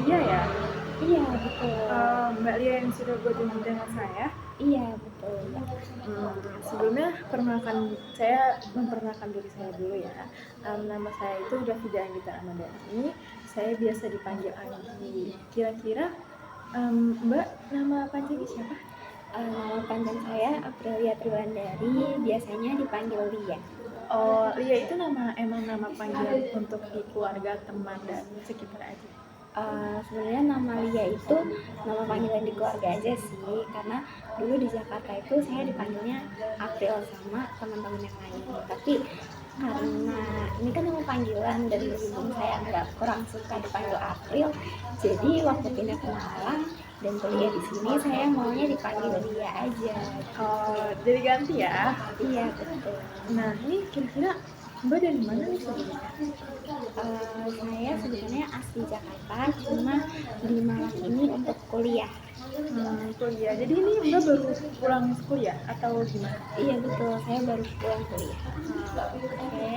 Lia ya? Iya, betul. Mbak Lia yang sudah bertemu dengan saya. Iya, betul, Mbak. Sebelumnya saya memperkenalkan diri saya dulu ya. Nama saya itu Davida Anggita Ramadhani. Saya biasa dipanggil Anggi. Kira-kira Mbak nama panjangnya siapa? Nama panjang saya Aprilia Triwandari, biasanya dipanggil Lia. Oh, Lia itu emang nama panggilan untuk di keluarga, teman, dan sekitar aja. Sebenarnya nama Lia itu nama panggilan di keluarga aja sih, karena dulu di Jakarta itu saya dipanggilnya April sama teman-teman yang lain. Tapi karena ini kan nama panggilan dan berhubung saya nggak kurang suka dipanggil April, jadi waktu pindah ke Malang dan kuliah di sini saya maunya dipanggil Lia aja. Oh, jadi ganti ya? Iya, betul. Nah, ini kira-kira Mbak dari mana nih sebenarnya? Saya sebenarnya asli Jakarta, cuma di Malang ini untuk kuliah. Kuliah. Jadi ini Mbak baru pulang kuliah atau gimana? Iya, betul, saya baru pulang kuliah. Oke.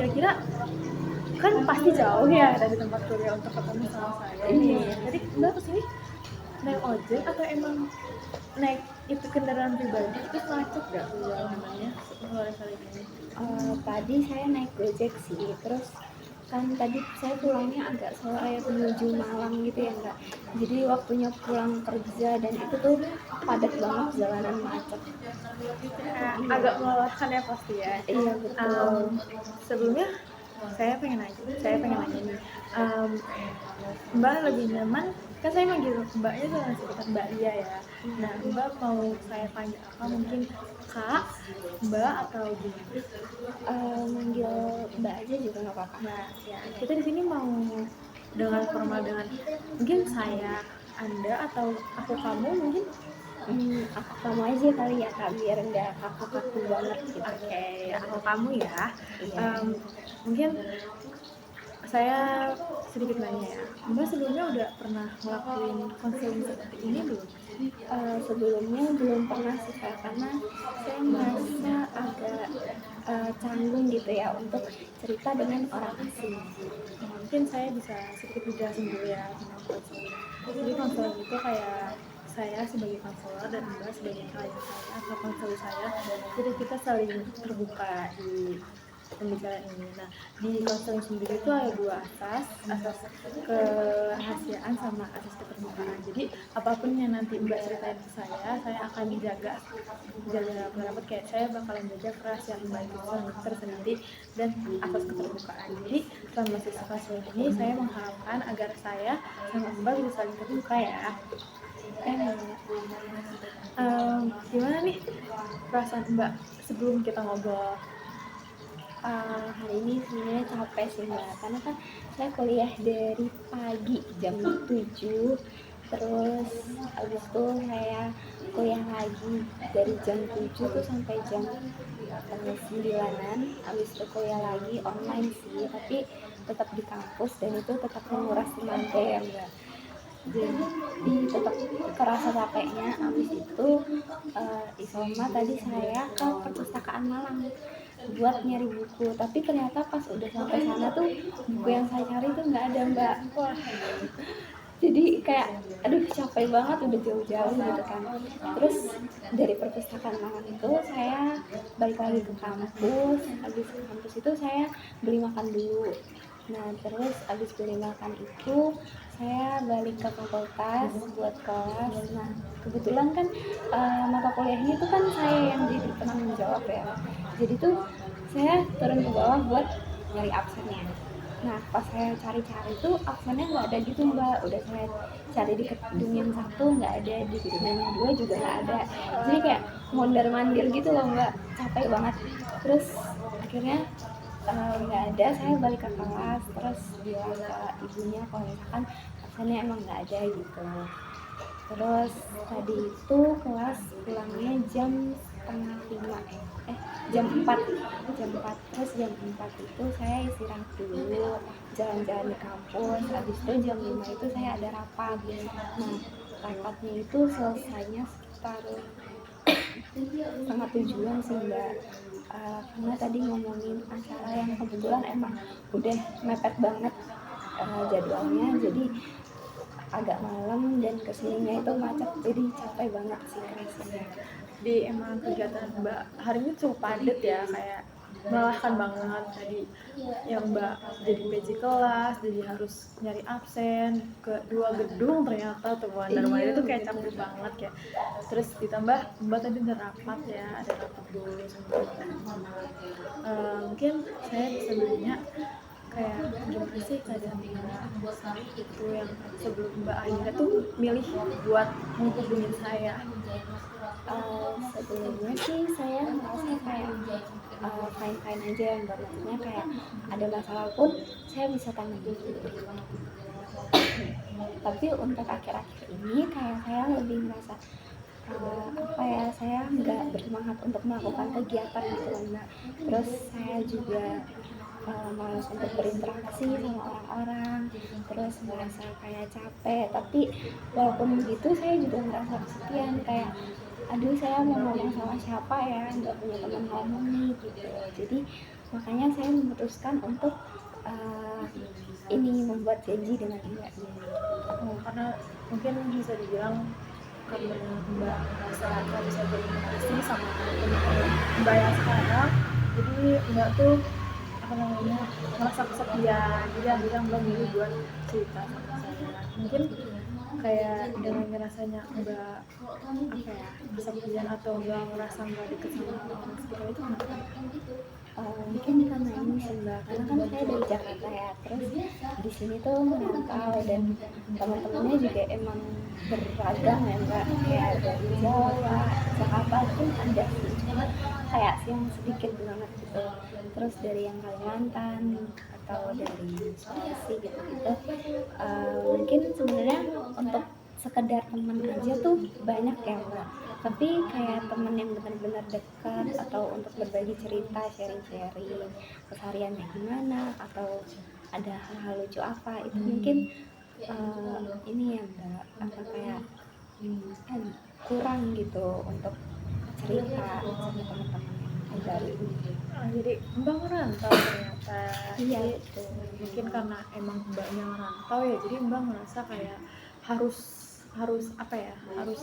Kira-kira kan pasti jauh ya dari tempat kuliah untuk ketemu sama saya ini. Jadi Mbak kesini naik ojek atau emang naik itu kendaraan pribadi? Itu macet gak namanya sore-sore ini? Tadi saya naik Gojek sih, terus kan tadi saya pulangnya agak sore menuju Malang gitu ya Mbak. Jadi waktunya pulang kerja dan itu tuh padat banget, jalanan macet. Agak melelahkan ya pasti ya. Iya, betul. Sebelumnya saya pengen nanya nih, Mbak lebih nyaman, kan saya manggil Mbaknya jangan sebutan Mbak Lia ya. Nah, Mbak mau saya panggil apa? Mungkin Kak, Mbak atau gimana? Manggil Mbak aja juga nggak apa-apa. Nah, ya kita di sini mau dengan formal dengan mungkin saya, Anda atau aku kamu mungkin. Aku kamu aja kali ya Kak, biar nggak kaku-kaku banget gitu. Oke, aku kamu ya. Iya. Mungkin saya sedikit nanya ya, Mbak sebelumnya udah pernah ngelakuin konseling seperti ini belum? Sebelumnya belum pernah sih Kak, karena saya merasa agak canggung gitu ya untuk cerita dengan orang asing. Mungkin saya bisa sedikit dijelasin dulu ya tentang konseling. Jadi konseling itu kayak saya sebagai konselor dan Mbak sebagai klien saya atau konselor saya, jadi kita saling terbuka di pembicaraan ini. Nah, di konseling sendiri itu ada dua asas kerahasiaan sama asas keterbukaan. Jadi apapun yang nanti Mbak ceritain ke saya akan jaga pendapat, kayak saya bakalan jaga kerahasiaan Mbak itu tersendiri dan asas keterbukaan. Jadi selama sesi konseling ini saya mengharapkan agar saya sama Mbak bisa saling terbuka ya. Gimana nih perasaan Mbak sebelum kita ngobrol? Hari ini sebenarnya capek sih Mbak, karena kan saya kuliah dari pagi jam 7, terus abis itu saya kuliah lagi dari jam 7 tuh sampai jam 9-an, abis itu kuliah lagi online sih, tapi tetap di kampus dan itu tetap menguras tenaga ya Mbak. Jadi tetap kerasa capeknya. Abis itu Isoma tadi saya ke perpustakaan Malang buat nyari buku, tapi ternyata pas udah sampai sana tuh buku yang saya cari tuh nggak ada Mbak. Wah, jadi kayak aduh capek banget, udah jauh-jauh gitu kan. Terus dari perpustakaan Malang itu saya balik lagi ke kampus. Habis ke kampus itu saya beli makan dulu. Nah terus abis beli makan itu saya balik ke fakultas buat kelas. Nah kebetulan kan mata kuliahnya itu kan saya yang jadi penanggung jawab ya, jadi tuh saya turun ke bawah buat nyari absennya. Nah pas saya cari-cari tuh absennya nggak ada gitu Mbak. Udah saya cari di gedung yang satu nggak ada, di gedung yang dua juga nggak ada, jadi kayak mondar-mandir gitu loh Mbak, capek banget. Terus akhirnya nggak ada, saya balik ke kelas terus bilang ke ibunya kalau misalkan absennya emang nggak ada gitu. Terus tadi itu kelas pulangnya jam setengah 5, jam 4. Terus jam 4 itu saya istirahat dulu, jalan-jalan di kampus. Habis itu jam 5 itu saya ada rapat. Nah rapatnya itu selesainya sekitar setengah 7-an sih Mbak. Karena tadi ngomongin acara yang kebetulan emang udah mepet banget jadwalnya, jadi agak malam dan kesininya itu macet, jadi capek banget sih rasanya. Di emang kegiatan Mbak hari ini cukup padat ya, kayak melelahkan banget tadi yang Mbak jadi PJ kelas, jadi harus nyari absen ke 2 gedung ternyata tuh dan itu tuh kayak capek banget ya. Terus ditambah Mbak tadi ada rapat ya, ada rapat dulu sama mungkin saya bisa nanya kayak gimana sih keadaan Mbak saat itu yang sebelum Mbak akhirnya tuh milih buat menghubungin saya. Sebelumnya sih saya merasa kayak fine-fine aja, nggak, maksudnya kayak ada masalah pun saya bisa tangani. Tapi untuk akhir-akhir ini kayak saya lebih merasa apa ya, saya nggak bersemangat untuk melakukan kegiatan gitu loh Mbak. Terus saya juga malas untuk berinteraksi sama orang-orang, terus merasa kayak capek. Tapi walaupun begitu saya juga merasa kesepian, kayak aduh saya mau ngomong sama siapa ya, nggak punya teman ngomong nih gitu. Jadi makanya saya memutuskan untuk ini membuat janji dengan Mbak. Karena mungkin bisa dibilang karena Mbak merasa nggak bisa berinteraksi sama teman-teman Mbak yang sekarang, jadi Mbak tuh apa namanya merasa kesepian, jadi akhirnya Mbak milih buat cerita sama saya. Mungkin kayak dengan ngerasanya Mbak apa ya kesepian atau Mbak merasa nggak deket sama orang sekitar itu kenapa? Mungkin karena ini sih Mbak, karena kan saya dari Jakarta ya, terus di sini tuh merantau dan teman-temannya juga emang beragam ya Mbak, kayak dari Jawa, Jakarta pun ada sih, cuma kayak yang sedikit banget gitu. Terus dari yang Kalimantan atau dari Sulawesi gitu-gitu. Mungkin sebenarnya untuk sekedar teman aja tuh banyak ya Mbak, tapi kayak teman yang benar-benar dekat atau untuk berbagi cerita, sharing-sharing kesehariannya gimana, atau ada hal-hal lucu apa, itu mungkin ini ya Mbak, apa kayak kurang gitu untuk cerita sama teman-teman yang baru. Jadi Mbak ngerantau ternyata. Iya Jadi betul. mungkin karena emang Mbaknya ngerantau ya, jadi Mbak ngerasa kayak harus apa ya, harus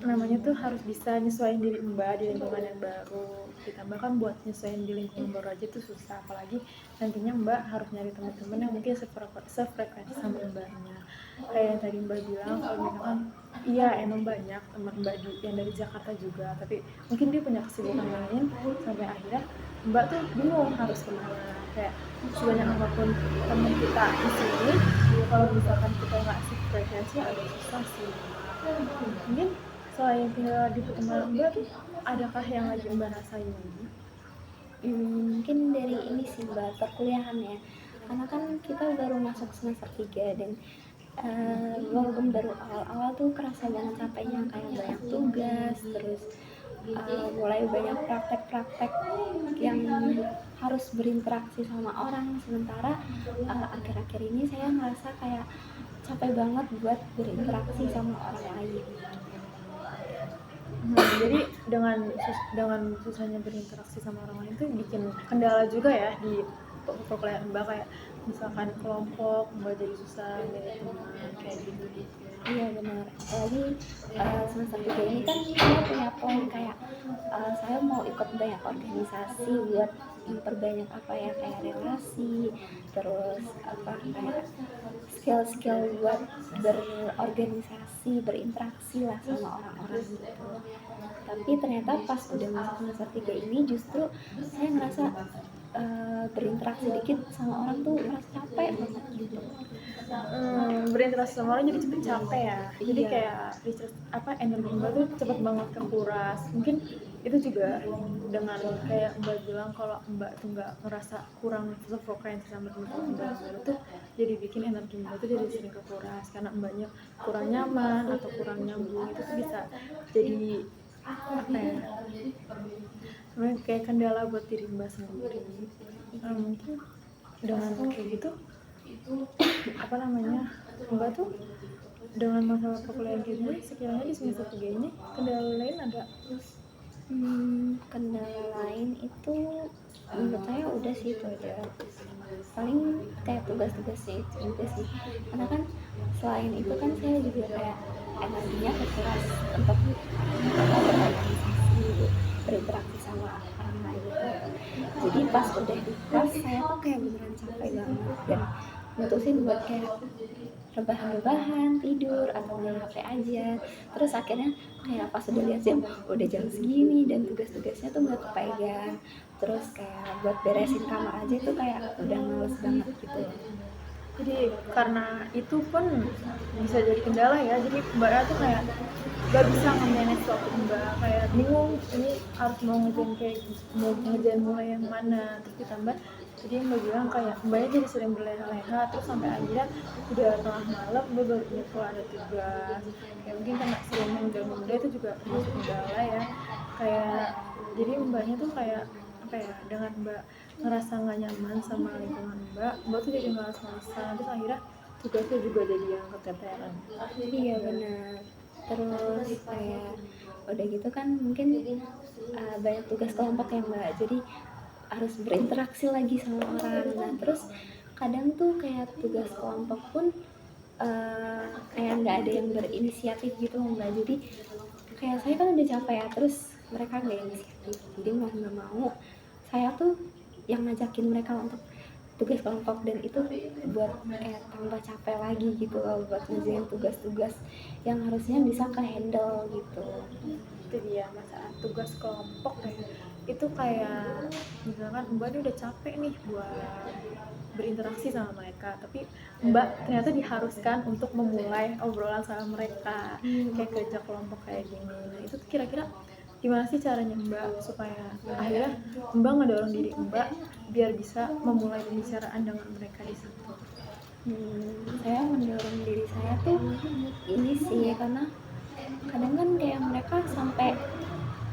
namanya tuh harus bisa nyesuaiin diri Mbak di lingkungan yang baru. Ditambah kan buat nyesuaiin di lingkungan baru aja tuh susah, apalagi nantinya Mbak harus nyari teman-teman yang mungkin sefrekuensi sama Mbaknya. Kayak yang tadi Mbak bilang, kalau misalkan iya emang banyak teman Mbak yang dari Jakarta juga, tapi mungkin dia punya kesibukan lain sampai akhirnya Mbak tuh bingung harus kemana. Kayak sebanyak apapun teman kita di sini, kalau misalkan kita nggak sefrekuensi agak susah sih. Mungkin selain tinggal di pertemanan Mbak tuh adakah yang lagi Mbak rasain lagi? Mungkin dari ini sih Mbak, perkuliahan ya, karena kan kita baru masuk semester 3 dan walaupun baru awal-awal tuh kerasa banget capeknya, kayak banyak tugas, terus mulai banyak praktek-praktek yang harus berinteraksi sama orang, sementara akhir-akhir ini saya merasa kayak capek banget buat berinteraksi sama orang lain. Jadi dengan susahnya berinteraksi sama orang lain tuh bikin kendala juga ya di perkuliahan Mbak, kayak misalkan kelompok Mbak jadi susah milih teman kayak gitu. Iya benar, apalagi semester 3 ini kan saya punya plan kayak saya mau ikut banyak organisasi buat memperbanyak apa ya, kayak relasi, terus apa kayak skill-skill buat berorganisasi, berinteraksi lah sama orang-orang gitu. Tapi ternyata pas udah masuk semester 3 ini justru saya ngerasa berinteraksi dikit sama orang tuh merasa capek banget gitu. Berinteraksi sama orang jadi cepet capek ya. Jadi Iya. kayak energi Mbak tuh cepet banget kekuras. Mungkin itu juga dengan kayak Mbak bilang kalau Mbak tuh nggak ngerasa kurang sefrekuensi sama teman-teman Mbak baru tuh, jadi bikin energi Mbak tuh jadi sering kekuras karena Mbaknya kurang nyaman atau kurang nyambung. Itu tuh bisa jadi apa ya, sebenarnya kayak kendala buat diri Mbak sendiri. Mungkin dengan kayak gitu apa namanya Mbak tuh dengan masalah perkuliahan kayak gini, sekiranya di semester 3 ini kendala lain ada? Kendala lain itu menurut saya udah sih itu aja. paling kayak tugas-tugasnya itu juga sih, karena kan selain itu kan saya juga kayak energinya kekuras untuk berorganisasi, berinteraksi sama orang lain gitu. Jadi pas udah di kelas saya tuh kayak beneran capek banget dan mutusin buat kayak rebahan-rebahan, tidur atau main HP aja. Terus akhirnya kayak pas udah lihat jam udah jam segini dan tugas-tugasnya tuh nggak kepegang. Terus kayak buat beresin kamar aja tuh kayak udah males banget gitu. Jadi karena itu pun bisa jadi kendala ya, jadi mbaknya tuh kayak gak bisa nge-manage waktu mbak, kayak bingung ini harus mau ngerjain mulai yang mana. Terus ditambah jadi mbak bilang kayak mbaknya jadi sering berleha-leha, terus sampai akhirnya udah tengah malam mbak baru ingat kalau ada tugas. Kayak mungkin karena sering menunda itu juga termasuk kendala ya, kayak jadi mbaknya tuh kayak apa ya, dengan mbak ngerasa nggak nyaman sama lingkungan mbak tuh jadi malas-malasan, terus akhirnya tugasnya juga jadi yang keteteran. Iya benar. Terus kayak udah gitu kan mungkin banyak tugas kelompok ya mbak, jadi harus berinteraksi lagi sama orang. Nah terus kadang tuh kayak tugas kelompok pun kayak nggak ada yang berinisiatif gitu mbak, jadi kayak saya kan udah capek ya, terus mereka nggak inisiatif, jadi mau nggak mau saya tuh yang ngajakin mereka untuk tugas kelompok, dan itu buat kayak tambah capek lagi gitu loh buat ngerjain tugas-tugas yang harusnya bisa ke handle gitu. Itu dia masalah tugas kelompok ya, itu kayak misalkan mbak ini udah capek nih buat berinteraksi sama mereka, tapi mbak ternyata diharuskan untuk memulai obrolan sama mereka kayak kerja kelompok kayak gini. Nah itu kira-kira gimana sih caranya mbak supaya akhirnya mbak ngedorong diri mbak biar bisa memulai pembicaraan dengan mereka di situ? Saya mendorong diri saya tuh ini sih, karena kadang kan kayak mereka sampai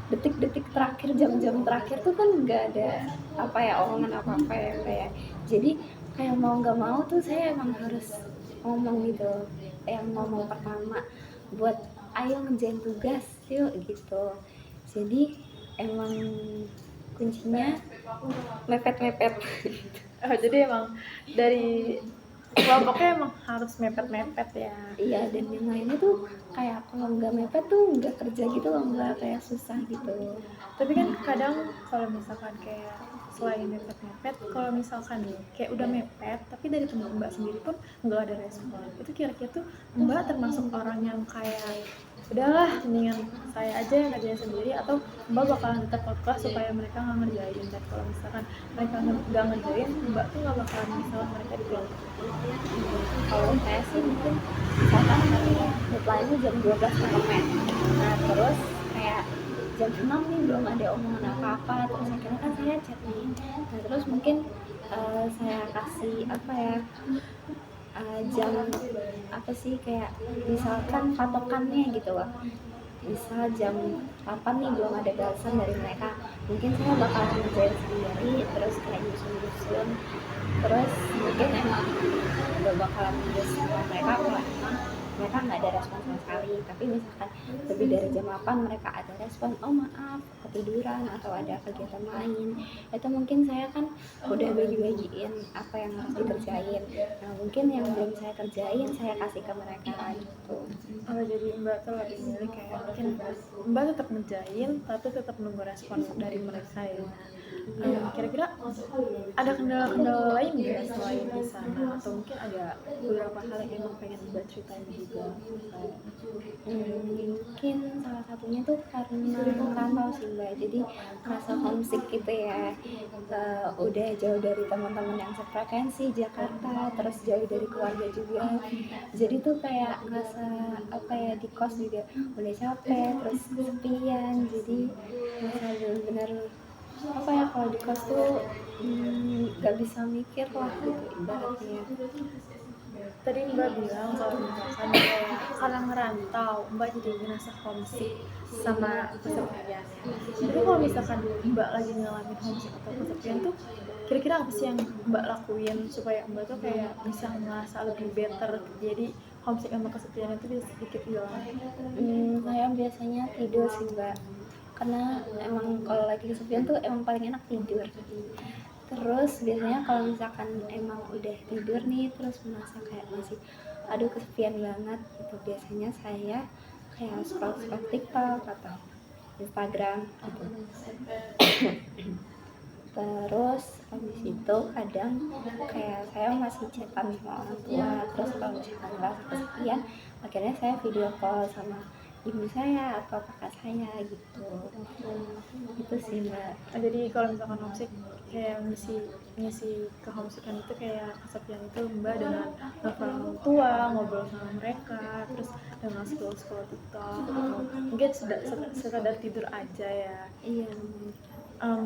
detik-detik terakhir, jam-jam terakhir tuh kan nggak ada apa ya omongan apa-apa ya kayak, jadi kayak mau nggak mau tuh saya emang harus ngomong gitu, yang ngomong pertama buat ayo ngerjain tugas yuk gitu. Jadi emang kuncinya mepet-mepet. Jadi emang dari kelompoknya emang harus mepet-mepet ya. Iya, dan yang lainnya tuh kayak kalau nggak mepet tuh nggak kerja gitu loh, nggak kayak susah gitu. Tapi kan kadang kalau misalkan kayak selain mepet-mepet, kalau misalkan nih kayak udah mepet tapi dari teman mbak sendiri pun nggak ada respon, itu kira-kira tuh mbak termasuk orang yang kayak udahlah mendingan saya aja yang ngerjain sendiri, atau mbak bakalan tetap ke kelas supaya mereka nggak ngerjain? Dan kalau misalkan mereka nggak ngerjain, mbak tuh nggak bakalan misalkan mereka di kelompok. Kalau saya sih mungkin misalkan deadline-nya jam 12 kemarin, nah terus kayak jam 6 nih belum ada omongan apa-apa, terus akhirnya kan saya chat nih, nah terus mungkin saya kasih apa ya, jam apa sih kayak misalkan patokannya gitu loh, misal jam 8 nih belum ada balasan dari mereka, mungkin saya bakal ngerjain sendiri terus kayak nyusun-nyusun, terus mungkin emang udah bakalan nulis sama mereka kalau emang mereka nggak ada respon sama sekali. Tapi misalkan lebih dari jam 8 mereka ada respon, oh maaf ketiduran atau ada kegiatan lain, itu mungkin saya kan udah bagi-bagiin apa yang harus dikerjain, nah mungkin yang belum saya kerjain saya kasih ke mereka gitu. Oh, jadi mbak tuh lebih milih kayak mungkin mbak tetap ngerjain tapi tetap nunggu respon dari mereka ya. Kira-kira ada kendala-kendala lain nggak selain di sana, atau mungkin ada beberapa hal yang emang pengen mbak ceritain juga? Mungkin salah satunya tuh karena merantau sih mbak, jadi ngerasa homesick gitu ya. Udah jauh dari teman-teman yang sefrekuensi Jakarta, terus jauh dari keluarga juga, jadi tuh kayak ngerasa apa ya, di kos juga udah capek, terus kesepian, jadi ngerasa bener-bener apa ya, kalau di kos tuh nggak bisa mikir lah gitu ibaratnya. Tadi mbak bilang kalau misalkan kayak karena ngerantau mbak jadi ngerasa homesick sama kesepian. Tapi kalau misalkan mbak lagi ngalamin homesick atau kesepian tuh, kira-kira apa sih yang mbak lakuin supaya mbak tuh kayak bisa ngerasa lebih better, jadi homesick sama kesepian itu bisa sedikit hilang? Saya biasanya tidur sih mbak, karena emang kalau lagi kesepian tuh emang paling enak tidur. Terus biasanya kalau misalkan emang udah tidur nih terus merasa kayak masih aduh kesepian banget itu biasanya saya kayak scroll scroll TikTok atau Instagram gitu. Terus habis itu kadang kayak saya masih chatan sama orang tua, terus kalau misalkan ngerasa kesepian akhirnya saya video call sama ibu saya atau kakak saya gitu. Itu sih mbak. Nah, jadi kalau misalkan homesick kayak ngisi kehomesikan itu kayak kesepian itu Mbak dengan nelfon orang tua, ngobrol sama mereka, terus dengan scroll TikTok atau mungkin sekadar tidur aja ya. Iya.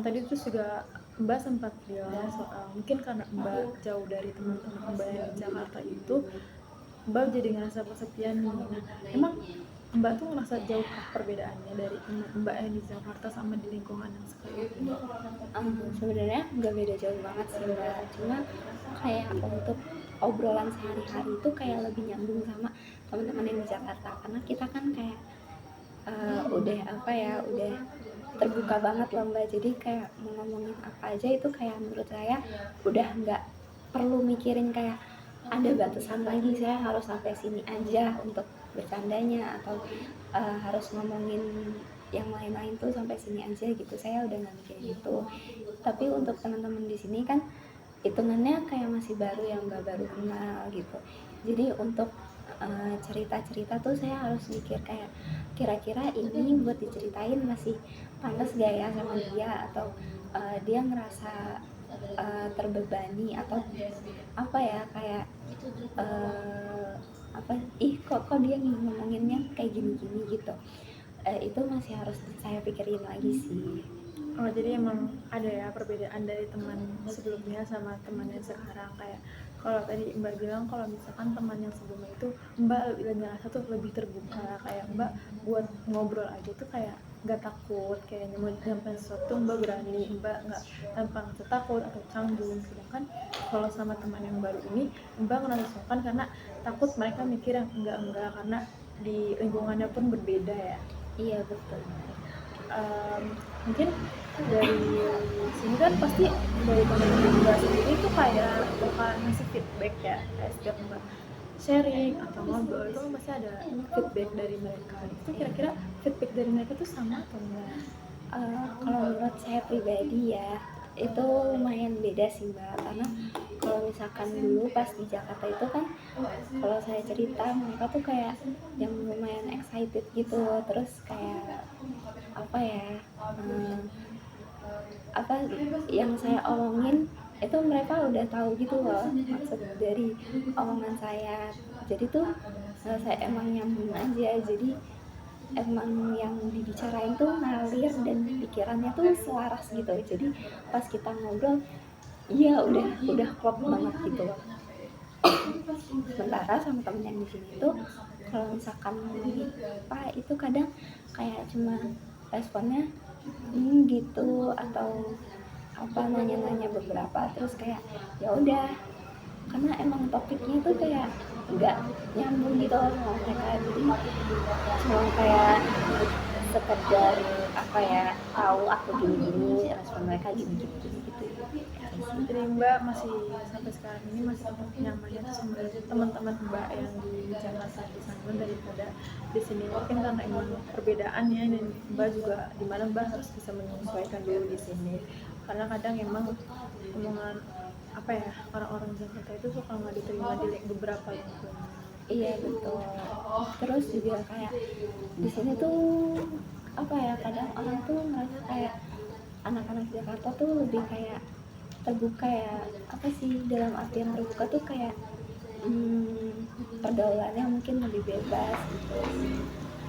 Tadi terus juga Mbak sempat bilang soal mungkin karena Mbak jauh dari teman-teman Mbak yang di Jakarta itu, Mbak jadi ngerasa kesepian nih. Nah, emang Mbak tuh ngerasa jauh perbedaannya dari teman Mbak yang di Jakarta sama di lingkungan yang sekarang ini? Sebenarnya nggak beda jauh banget sih mbak, cuma kayak untuk obrolan sehari-hari itu kayak lebih nyambung sama teman-teman yang di Jakarta karena kita kan kayak udah apa ya, udah terbuka banget loh mbak, jadi kayak mau ngomongin apa aja itu kayak menurut saya udah nggak perlu mikirin kayak ada batasan lagi saya harus sampai sini aja untuk bercandanya atau harus ngomongin yang lain-lain tuh sampai sini aja gitu, saya udah nggak mikirin itu. Tapi untuk teman-teman di sini kan hitungannya kayak masih baru yang nggak baru kenal gitu, jadi untuk cerita-cerita tuh saya harus mikir kayak kira-kira ini buat diceritain masih pantas gak ya sama dia, atau dia ngerasa terbebani atau apa ya, kayak apa kok dia ngomonginnya kayak gini-gini gitu. Itu masih harus saya pikirin lagi sih. Oh, jadi emang ada ya perbedaan dari teman sebelumnya sama teman yang sekarang. Kayak kalau tadi Mbak bilang kalau misalkan teman yang sebelumnya itu Mbak lebih ngerasa tuh lebih terbuka, kayak Mbak buat ngobrol aja tuh kayak nggak takut, kayak nyampein sesuatu Mbak berani, Mbak nggak tanpa rasa takut atau canggung. Sedangkan kalau sama teman yang baru ini Mbak ngerasa sungkan karena takut mereka mikir yang enggak karena di lingkungannya pun berbeda ya. Iya betul. Mungkin dari sini kan pasti dari teman-teman Mbak sendiri tuh kayak bakal ngasih feedback ya, kayak setiap Mbak sharing atau ngobrol itu pasti ada feedback dari mereka. Itu kira-kira feedback dari mereka tuh sama atau enggak? Kalau menurut saya pribadi ya itu lumayan beda sih mbak, karena kalau misalkan dulu pas di Jakarta itu kan kalau saya cerita mereka tuh kayak yang lumayan excited gitu, terus kayak apa ya, apa yang saya omongin itu mereka udah tahu gitu loh maksud dari omongan saya, jadi tuh saya emang nyambung aja, jadi emang yang dibicarain tuh ngalir dan pikirannya tuh selaras gitu, jadi pas kita ngobrol iya udah klop banget gitu loh. Sementara sama temen yang di sini tuh kalau misalkan apa itu kadang kayak cuma responnya gitu atau apa nanya-nanya beberapa terus kayak ya udah, karena emang topiknya tuh kayak nggak nyambung gitu loh sama mereka, jadi cuma kayak sekedar apa ya tahu aku gini-gini, respon mereka gini-gini gitu. Jadi Mbak masih sampai sekarang ini masih tetap nyamannya tuh sama teman-teman Mbak yang di Jakarta di sana daripada di sini, mungkin karena emang perbedaannya, dan Mbak juga dimana Mbak harus bisa menyesuaikan dulu di sini karena kadang emang omongan apa ya orang-orang Jakarta itu suka nggak diterima di beberapa lingkungan. Iya betul. Terus juga kayak di sini tuh apa ya, kadang orang tuh ngerasa kayak anak-anak Jakarta tuh lebih kayak terbuka ya, apa sih dalam artian terbuka tuh kayak pergaulannya mungkin lebih bebas gitu.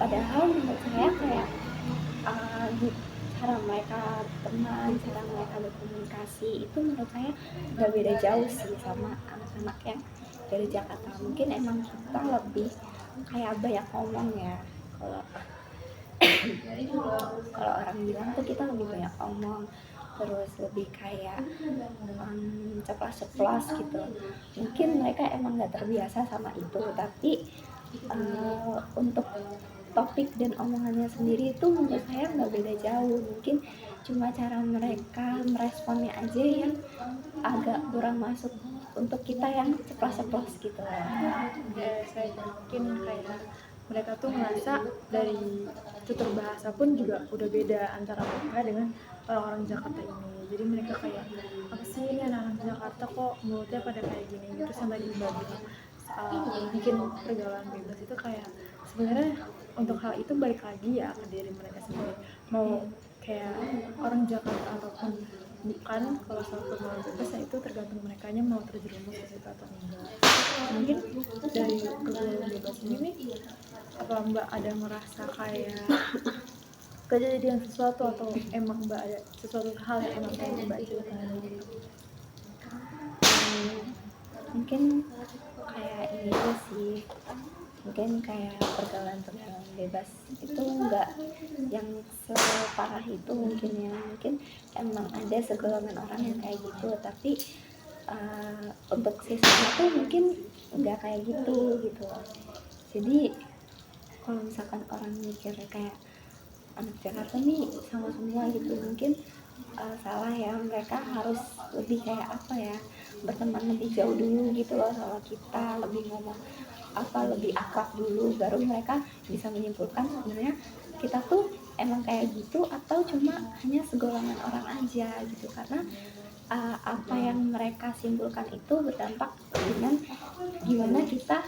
Padahal menurut saya kayak cara mereka teman, cara mereka berkomunikasi itu menurut saya gak beda jauh sih sama anak-anak yang dari Jakarta. Mungkin emang kita lebih kayak banyak ngomong ya, kalau kalau orang bilang tuh kita lebih banyak ngomong, terus lebih kayak ceplas-ceplos gitu. Mungkin mereka emang nggak terbiasa sama itu, tapi untuk topik dan omongannya sendiri itu menurut saya nggak beda jauh. Mungkin cuma cara mereka meresponnya aja yang agak kurang masuk untuk kita yang ceplos-ceplos gitu. Saya yakin kayak mereka tuh ngerasa dari tutur bahasa pun juga udah beda antara mereka dengan orang-orang Jakarta ini. Jadi mereka kayak, apa sih ini anak-anak Jakarta kok mulutnya pada kayak gini gitu, sampai dibagi mungkin pergaulan bebas itu kayak sebenarnya untuk hal itu balik lagi ya ke diri mereka sendiri, mau kayak orang Jakarta ataupun bukan. Kalau soal pergaulan bebas ya itu tergantung mereka nya mau terjerumus ke situ atau enggak. Mungkin dari pergaulan bebas ini nih, apa Mbak ada merasa kayak kejadian sesuatu atau emang Mbak ada sesuatu hal yang emang pengen Mbak ceritakan gitu? Mungkin kayak ini aja sih, mungkin kayak pergaulan bebas itu enggak yang separah itu mungkin ya, mungkin emang ada segolongan orang yang kayak gitu, tapi untuk sisanya tuh mungkin enggak kayak gitu loh. Jadi kalau misalkan orang mikir kayak anak Jakarta nih sama semua gitu, mungkin salah ya, mereka harus lebih kayak apa ya, berteman lebih jauh dulu gitu loh sama kita, lebih ngomong lebih akrab dulu, baru mereka bisa menyimpulkan sebenarnya kita tuh emang kayak gitu atau cuma hanya segolongan orang aja gitu. Karena apa yang mereka simpulkan itu berdampak dengan gimana kita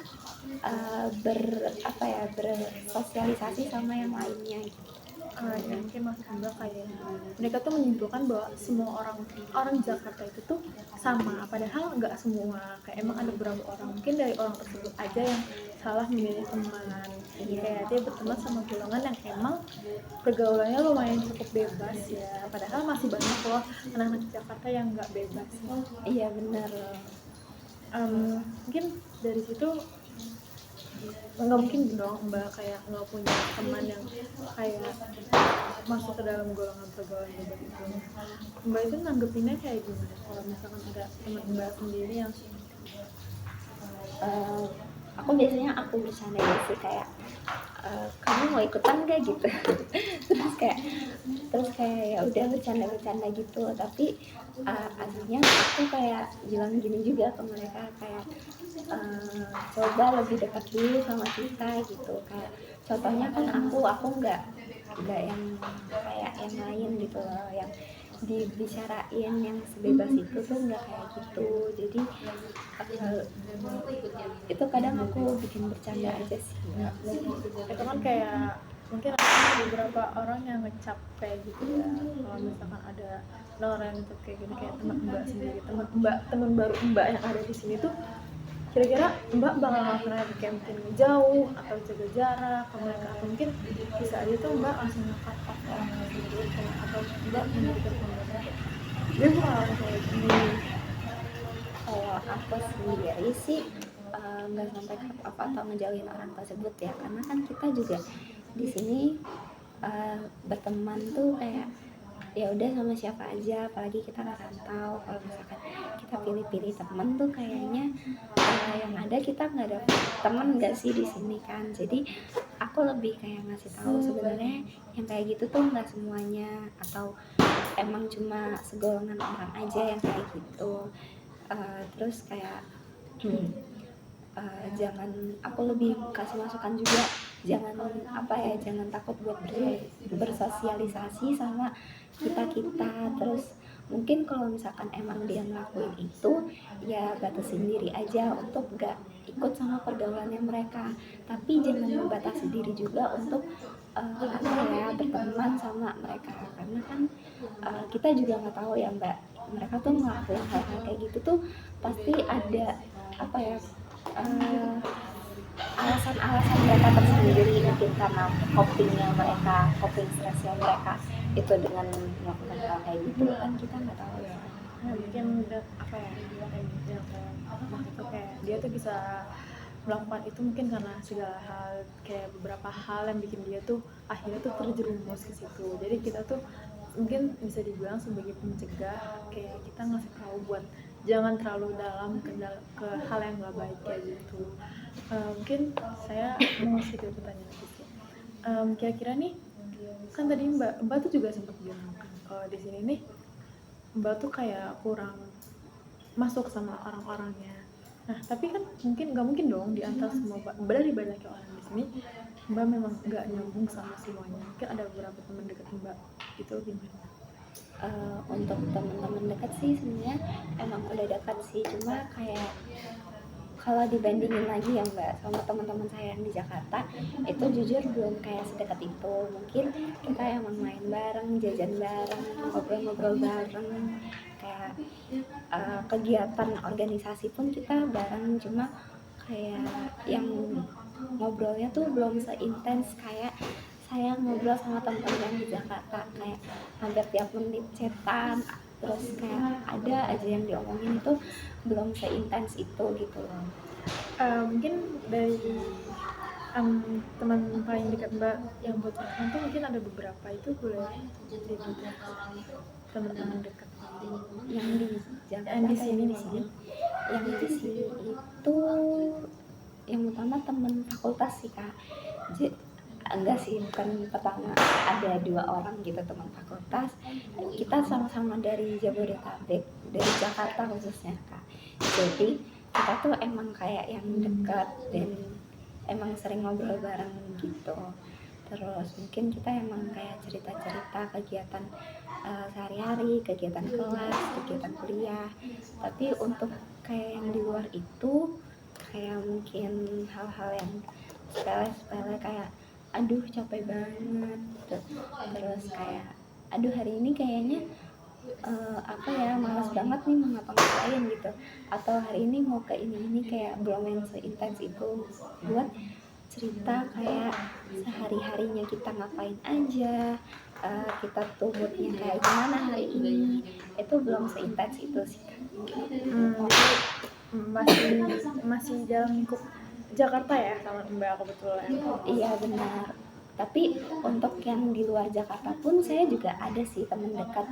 bersosialisasi sama yang lainnya gitu. Ya mungkin maksud Mbak kayak mereka tuh menyimpulkan bahwa semua orang Jakarta itu tuh sama, padahal nggak semua. Kayak emang ada beberapa orang, mungkin dari orang tersebut aja yang salah memilih teman. Jadi kayak dia berteman sama golongan yang emang pergaulannya lumayan cukup bebas ya, padahal masih banyak loh anak-anak Jakarta yang nggak bebas. Iya benar. Mungkin dari situ nggak mungkin dong Mbak kayak nggak punya teman yang kayak masuk ke dalam golongan pergaulan bebas itu. Mbak itu nanggepinnya kayak gimana kalau misalkan ada teman Mbak sendiri yang aku biasanya bercanda sih kayak kamu mau ikutan gak gitu terus kayak ya udah bercanda gitu, tapi aslinya aku kayak bilang gini juga ke mereka kayak coba lebih dekat dulu sama kita gitu. Kayak contohnya kan aku nggak yang kayak yang lain gitu loh, yang dibicarain yang sebebas itu tuh nggak kayak gitu. Jadi itu kadang aku bikin bercanda aja sih. itu kan kayak mungkin ada beberapa orang yang ngecap kayak gitu ya, kalau misalkan ada orang yang ngecap kayak gini, kayak teman Mbak sendiri, teman baru Mbak yang ada di sini tuh, kira-kira Mbak bakal ngelakuin kayak mungkin jauh atau jaga jarak ke mereka, atau mungkin bisa aja tuh Mbak langsung nge-cut off orang tersebut, atau Mbak memberikan komentar dia bakal kayak gini. Kalau aku sendiri sih nggak sampai cut off atau ngejauhin orang tersebut ya, karena kan kita juga di sini berteman tuh kayak ya udah sama siapa aja, apalagi kita rantau. Kalau misalkan kita pilih-pilih teman tuh kayaknya yang ada kita nggak ada teman nggak sih di sini kan. Jadi aku lebih kayak ngasih tahu sebenarnya yang kayak gitu tuh nggak semuanya, atau emang cuma segolongan orang aja yang kayak gitu. Terus kayak jangan, aku lebih kasih masukan juga, jangan takut buat bersosialisasi sama kita. Terus mungkin kalau misalkan emang dia ngelakuin itu ya batasin diri aja untuk gak ikut sama pergaulannya mereka, tapi jangan membatasi diri juga untuk berteman sama mereka, karena kan kita juga nggak tahu ya Mbak, mereka tuh ngelakuin hal-hal kayak gitu tuh pasti ada alasan-alasan mereka tersendiri, mungkin karena coping stresnya mereka itu dengan melakukan hal kayak gitu kan, kita nggak tahu ya. Mungkin kayak dia tuh bisa melakukan itu mungkin karena segala hal, kayak beberapa hal yang bikin dia tuh akhirnya tuh terjerumus ke situ. Jadi kita tuh mungkin bisa dibilang sebagai pencegah, kayak kita ngasih tahu buat jangan terlalu dalam ke hal yang nggak baik kayak gitu. Mungkin saya mau sedikit bertanya lagi sih. Kira-kira nih kan tadi Mbak tuh juga sempat bilang kalau di sini nih Mbak tuh kayak kurang masuk sama orang-orangnya. Nah tapi kan mungkin nggak mungkin dong di antara semua dari banyaknya orang di sini Mbak memang nggak nyambung sama semuanya. Mungkin ada beberapa teman dekat Mbak itu gimana? Untuk teman-teman dekat sih sebenarnya emang udah dekat sih, cuma kayak kalau dibandingin lagi ya Mbak sama teman-teman saya yang di Jakarta, itu jujur belum kayak sedekat itu. Mungkin kita emang main bareng, jajan bareng, ngobrol-ngobrol bareng, kayak kegiatan organisasi pun kita bareng, cuma kayak yang ngobrolnya tuh belum seintens kayak saya ngobrol sama teman-teman yang di Jakarta, kayak hampir tiap menit chatan, terus kayak ada aja yang diomongin, itu belum seintens itu gitu loh. Mungkin dari teman paling dekat Mbak yang buat teman tuh mungkin ada beberapa itu boleh dibilang teman-teman dekat Yang di Jakarta yang di atau sini yang di nih. sini? Yang di sini itu yang utama teman fakultas sih Kak. Enggak sih, bukan pertama, ada 2 orang gitu teman fakultas. Kita sama-sama dari Jabodetabek, dari Jakarta khususnya Kak. Jadi kita tuh emang kayak yang dekat dan emang sering ngobrol bareng gitu. Terus mungkin kita emang kayak cerita-cerita kegiatan sehari-hari, kegiatan kelas, kegiatan kuliah. Tapi untuk kayak yang di luar itu, kayak mungkin hal-hal yang sepele-sepele kayak aduh capek banget gitu. Terus kayak aduh hari ini kayaknya apa ya, malas banget nih mau ngapa-ngapain gitu, atau hari ini mau ke ini kayak belum yang seintens itu buat cerita kayak sehari-harinya kita ngapain aja, kita tuh moodnya kayak gimana hari ini, itu belum seintens itu sih. Masih masih dalam lingkup Jakarta ya sama Mbak kebetulan. Iya benar. Tapi untuk yang di luar Jakarta pun saya juga ada sih teman dekat.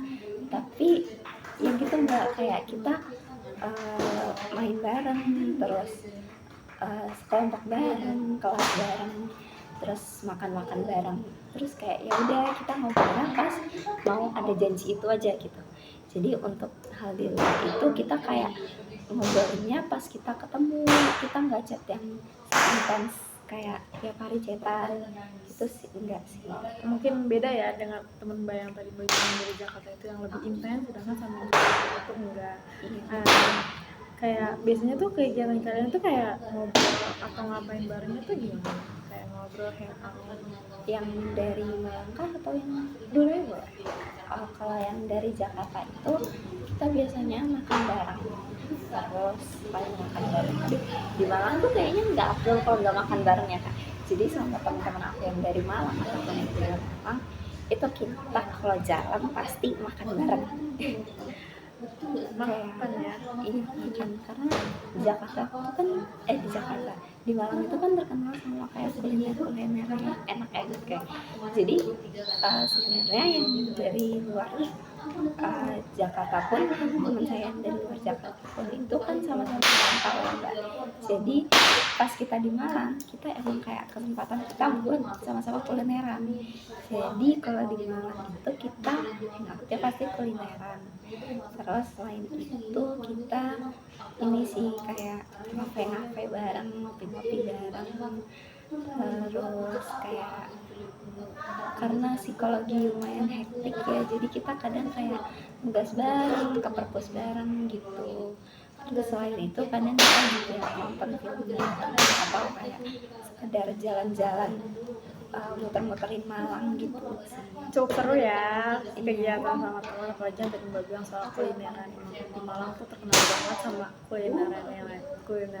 Tapi yang gitu nggak kayak kita main bareng, terus sekelompok bareng, kelas bareng, terus makan-makan bareng. Terus kayak ya udah kita ngobrolnya pas mau ada janji itu aja gitu. Jadi untuk hal di luar itu kita kayak ngobrolnya pas kita ketemu, kita nggak chat yang intens kayak tiap hari chatan itu sih, enggak sih. Mungkin beda ya dengan teman Mbak yang tadi Mbak bilang dari Jakarta itu yang lebih intens, sedangkan sama yang di Jakarta itu enggak. Iya. Kayak biasanya tuh kegiatan kalian tuh kayak ngobrol atau ngapain barengnya tuh gimana? Kayak ngobrol, hangout. Yang dari Malangkah atau yang Dulu ya boleh. kalau yang dari Jakarta itu kita biasanya makan bareng, terus paling makan bareng. Aduh, di Malang tuh kayaknya nggak afdol kalau nggak makan bareng ya Kak. Jadi sama teman-teman aku yang dari Malang ataupun yang dari Malang itu kita kalau jalan pasti makan bareng. Makan ya. Iya makan, karena di Jakarta itu kan di Jakarta, di Malang itu kan terkenal sama kayak kuliner yang enak gitu kayak. Jadi sebenarnya yang dari luar Jakarta pun, teman saya yang dari luar Jakarta pun itu kan sama-sama merantau ya Mbak. Jadi pas kita di Malang, kita emang kayak kesempatan kita buat sama-sama kulineran. Jadi kalau di Malang itu kita hangoutnya pasti kulineran. Terus selain itu kita ini sih kayak ngafe-ngafe bareng, ngopi-ngopi bareng. Terus kayak karena psikologi lumayan hektik ya, jadi kita kadang kayak nugas bareng, ke perpus bareng gitu. Terus selain itu kadang kita juga nonton film atau kayak sekedar jalan-jalan muter-muterin Malang gitu sih. Cukup seru ya kegiatan sama teman, apalagi yang tadi Mbak bilang soal kulineran. Di Malang tuh terkenal banget sama kulinerannya kayak nah,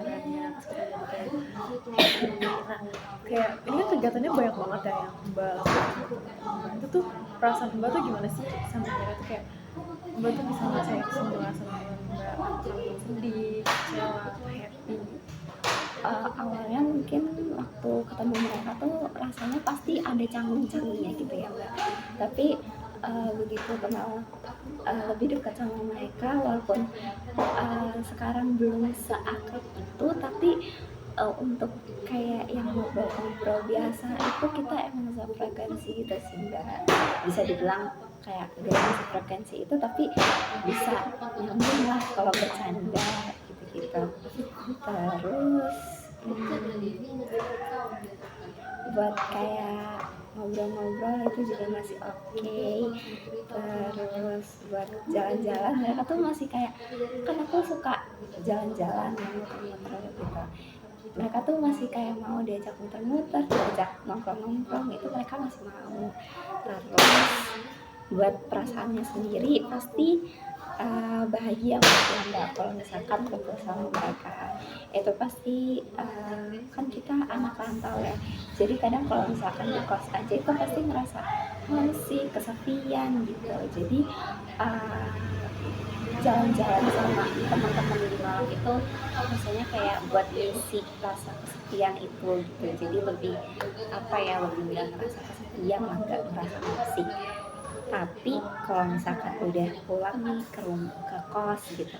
kayak ini kan kegiatannya banyak banget ya yang Mbak lakukan. Itu tuh perasaan Mbak tuh gimana sih sama mereka tuh kayak Mbak tuh bisa ngerasain semua sama Mbak, sedih, kecewa, happy. Awalnya mungkin waktu ketemu mereka tuh rasanya pasti ada canggung-canggungnya gitu ya Mbak. Tapi begitu kenal lebih dekat sama mereka, walaupun sekarang belum seakrab itu, tapi untuk kayak yang ngobrol-ngobrol biasa itu kita emang sefrekuensi gitu sih Mbak. Bisa dibilang kayak gak frekuensi itu, tapi bisa nyambung lah kalau bercanda gitu-gitu. Terus buat kayak ngobrol-ngobrol itu juga masih oke. Terus buat jalan-jalan mereka tuh masih kayak, kan aku suka jalan-jalan yang muter-muter gitu, mereka tuh masih kayak mau diajak muter-muter, diajak nongkrong-nongkrong, itu mereka masih mau. Terus buat perasaannya sendiri pasti bahagia banget ya kalau misalkan kumpul sama mereka. Itu pasti kan kita anak rantau ya, jadi kadang kalau misalkan di kos aja itu pasti ngerasa homesick, kesepian gitu. Jadi uh, jalan-jalan sama teman-teman di Malang itu rasanya kayak buat isi rasa kesepian itu gitu. Jadi lebih apa ya, lebih nggak ngerasa kesepian lah, nggak ngerasa homesick. Tapi kalau misalkan udah pulang nih ke kos gitu,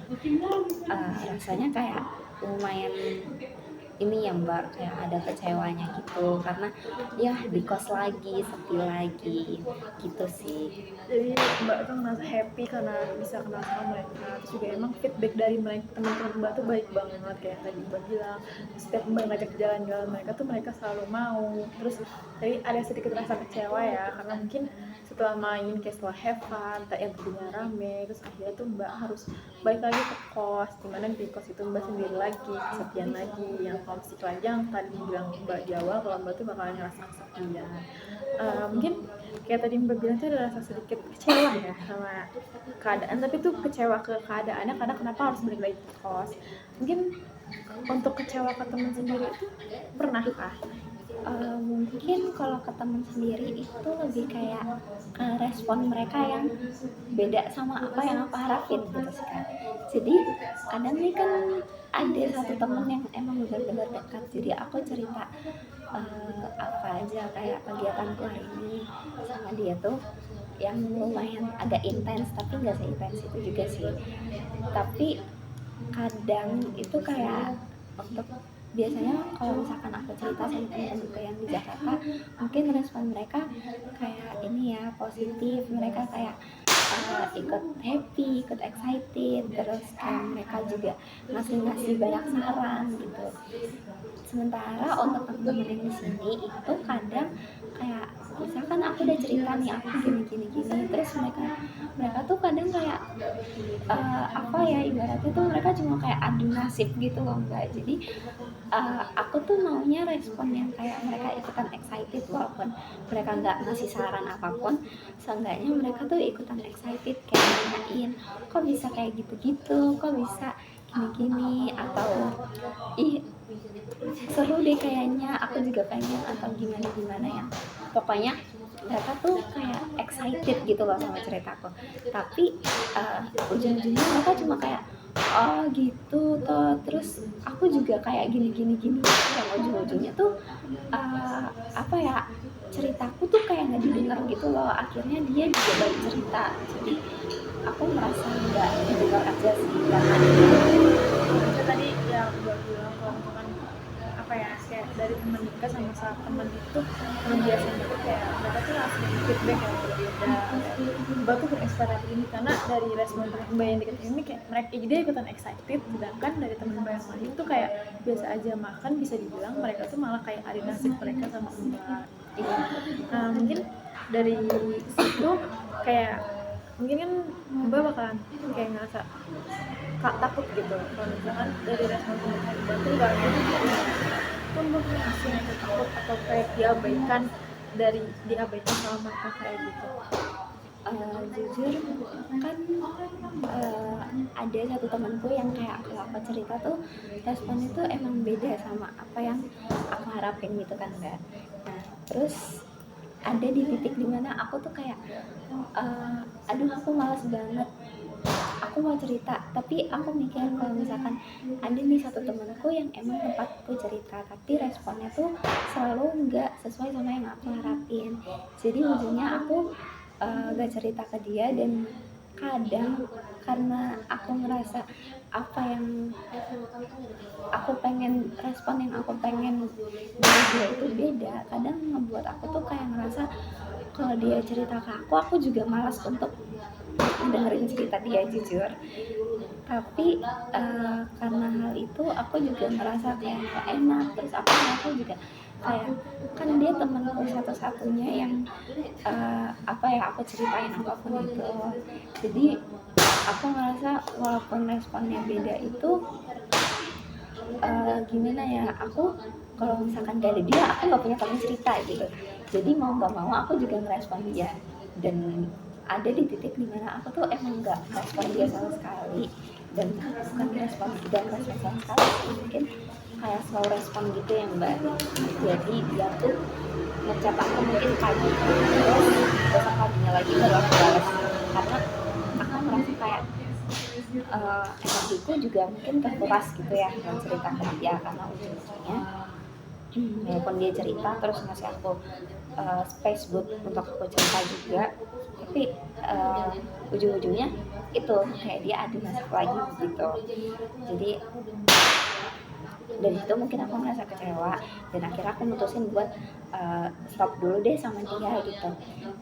rasanya kayak lumayan ini ya Mbak, kayak ada kecewanya gitu, karena ya di kos lagi, sepi lagi gitu sih. Jadi Mbak tuh merasa happy karena bisa kenal sama mereka. Terus juga emang feedback dari mereka, teman-teman Mbak tuh baik banget, kayak tadi Mbak bilang setiap Mbak ngajak jalan-jalan mereka selalu mau. Terus tadi ada sedikit rasa kecewa ya, karena mungkin setelah main kayak setelah have fun, yang tadinya rame, terus akhirnya tuh Mbak harus balik lagi ke kos, dimana di kos itu Mbak sendiri lagi, kesepian lagi, yang homesick lagi, yang tadi bilang Mbak di awal kalau Mbak tuh bakalan ngerasa kesepian. Mungkin kayak tadi Mbak bilang tuh ada rasa sedikit kecewa ya sama keadaan, tapi tuh kecewa ke keadaannya karena kenapa harus balik lagi ke kos. Mungkin untuk kecewa ke teman sendiri itu pernahkah? Mungkin kalau ke teman sendiri itu lebih kayak respon mereka yang beda sama apa yang aku harapin gitu sih kan. Jadi kadang nih kan ada satu temen yang emang benar-benar dekat, jadi aku cerita apa aja kayak kegiatanku hari ini sama dia tuh yang lumayan agak intens, tapi nggak seintens itu juga sih. Tapi kadang itu kayak untuk biasanya kalau misalkan aku cerita sama teman-temanku yang di Jakarta, mungkin respon mereka kayak ini ya, positif. Mereka kayak ikut happy, ikut excited, terus kayak mereka juga ngasih banyak saran gitu. Sementara untuk teman-teman yang di sini itu kadang kayak misalkan aku udah cerita nih aku gini, terus mereka tuh kadang kayak apa ya, ibaratnya tuh mereka cuma kayak adu nasib gitu loh Mbak. Jadi aku tuh maunya respon yang kayak mereka ikutan excited, walaupun mereka nggak ngasih saran apapun, seenggaknya mereka tuh ikutan excited, kayak nanyain kok bisa kayak gitu-gitu, kok bisa gini-gini, atau ih seru deh kayaknya, aku juga pengen, atau gimana ya. Pokoknya mereka tuh kayak excited gitu loh sama ceritaku. Tapi ujung-ujungnya mereka cuma kayak oh gitu toh, terus aku juga kayak gini, yang ujung-ujungnya tuh apa ya, ceritaku tuh kayak nggak didengar gitu loh. Akhirnya dia juga balik cerita, jadi aku merasa nggak didengar aja sih, karena Itu tadi yang Mbak bilang kalau misalkan apa ya, kayak dari teman dekat sama saat teman itu teman biasa banget, kayak mereka tuh langsung feedback yang berbeda. Mbak tuh berinspirasi ini karena dari respon teman Mbak yang dekat ini kayak mereka dia ikutan excited, sedangkan dari teman Mbak yang lain tuh kayak biasa aja, makan bisa dibilang mereka tuh malah kayak adu nasib mereka sama Mbak. Nah mungkin dari situ kayak mungkin kan Mbak bakalan kayak ngerasa takut gitu kalau misalkan dari respon teman Mbak tuh nggak ada pun Mbak masih takut atau kayak diabaikan sama mereka kayak gitu. Jujur kan ada satu temanku yang kayak kalau aku cerita tuh respon itu emang beda sama apa yang aku harapin gitu kan Mbak. Nah terus ada di titik dimana aku tuh kayak aduh aku malas banget, aku mau cerita, tapi aku mikir kalau misalkan ada nih satu temanku yang emang tempatku cerita, tapi responnya tuh selalu nggak sesuai sama yang aku harapin. Jadi ujungnya aku gak cerita ke dia, dan kadang karena aku ngerasa apa yang aku pengen, respon yang aku pengen dari dia itu beda, kadang ngebuat aku tuh kayak ngerasa kalau dia cerita ke aku juga malas untuk dengerin cerita dia jujur. Tapi karena hal itu aku juga ngerasa kayak gak enak, terus aku ngerasa juga kayak kan dia temanku satu-satunya yang apa ya, aku ceritain apapun itu. Jadi aku ngerasa walaupun responnya beda itu gimana ya, aku kalau misalkan gak ada dia aku nggak punya teman cerita gitu. Jadi mau nggak mau aku juga ngerespon dia, dan ada di titik dimana aku tuh emang nggak respon dia sama sekali, dan bukan respon dan respon sama sekali sih, mungkin kayak slow respon gitu ya mbak. Jadi dia tuh ngechat aku mungkin pagi, terus besok paginya lagi baru aku balas, karena aku merasa kayak energiku juga mungkin terkuras gitu ya dengan cerita ke dia, karena ujung-ujungnya walaupun dia cerita terus ngasih aku space buat untuk aku cerita juga, tapi ujung-ujungnya itu kayak dia adu nasib lagi gitu. Jadi dari situ mungkin aku merasa kecewa, dan akhirnya aku mutusin buat stop dulu deh sama dia gitu.